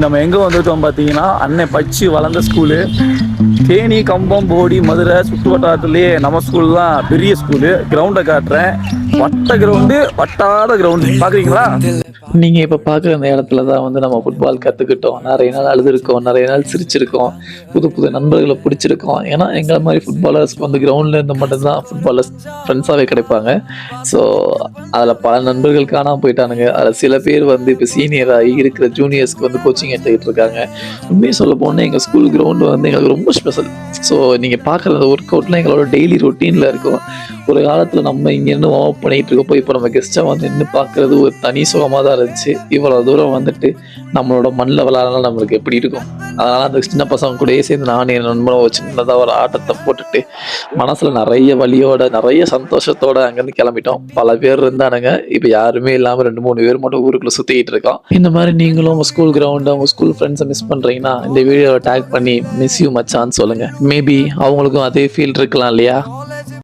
நம்ம எங்கே வந்துட்டோம் பார்த்தீங்கன்னா, அன்னை படித்து வளர்ந்த ஸ்கூலு தேனி, கம்பம், போடி, மதுரை சுற்று வட்டாரத்துலேயே நம்ம ஸ்கூல் தான் பெரிய ஸ்கூலு. கிரவுண்டை காட்டுறேன். வட்ட கிரவுண்டு, வட்டாத கிரவுண்டு பார்க்குறீங்களா? நீங்கள் இப்போ பார்க்குற அந்த இடத்துல தான் வந்து நம்ம ஃபுட்பால் கற்றுக்கிட்டோம். நிறைய நாள் அழுதுருக்கோம், நிறைய நாள் சிரிச்சிருக்கோம், புது புது நண்பர்களை பிடிச்சிருக்கோம். ஏன்னா எங்களை மாதிரி ஃபுட்பாலர்ஸ்க்கு வந்து கிரவுண்டில் இருந்து மட்டும்தான் ஃபுட்பாலர்ஸ் ஃப்ரெண்ட்ஸாகவே கிடைப்பாங்க. ஸோ அதில் பல நண்பர்கள் காணாமல் போயிட்டானுங்க. அதில் சில பேர் வந்து இப்போ சீனியராகி இருக்கிற ஜூனியர்ஸ்க்கு வந்து கோச்சிங் எடுத்துக்கிட்டு இருக்காங்க. உண்மையை சொல்ல போனால் எங்கள் ஸ்கூல் கிரவுண்டு வந்து எங்களுக்கு ரொம்ப ஸ்பெஷல். ஸோ நீங்கள் பார்க்குற அந்த ஒர்க் அவுட்லாம் எங்களோட டெய்லி ரொட்டீனில் இருக்கும். ஒரு காலத்தில் நம்ம இங்கேருந்து வார்ம் அப் பண்ணிகிட்டு இருக்கப்போ இப்போ நம்ம கெஸ்ட்டாக வந்து நின்று பார்க்குறது ஒரு தனி சுகமாக தான் இருந்துச்சு. இவ்வளோ தூரம் வந்துட்டு நம்மளோட மண்ணில் விளாட்றதுனால நம்மளுக்கு எப்படி இருக்கும். அதனால் அந்த சின்ன பசங்க கூடயே சேர்ந்து நானும் என் நண்பனை ஒரு சின்னதாக ஒரு ஆட்டத்தை போட்டுட்டு மனசில் நிறைய வலியோட நிறைய சந்தோஷத்தோடு அங்கேருந்து கிளம்பிட்டோம். பல பேர் இருந்தானுங்க, இப்போ யாருமே இல்லாமல் 2-3 பேர் மட்டும் ஊருக்குள்ளே சுற்றிக்கிட்டு இருக்கோம். இந்த மாதிரி நீங்களும் உங்கள் ஸ்கூல் கிரவுண்டை உங்கள் ஸ்கூல் ஃப்ரெண்ட்ஸை மிஸ் பண்ணுறீங்கன்னா இந்த வீடியோவை டேக் பண்ணி மிஸ் யூ மச்சான்னு சொல்லுங்கள். மேபி அவங்களுக்கும் அதே ஃபீல் இருக்கலாம் இல்லையா?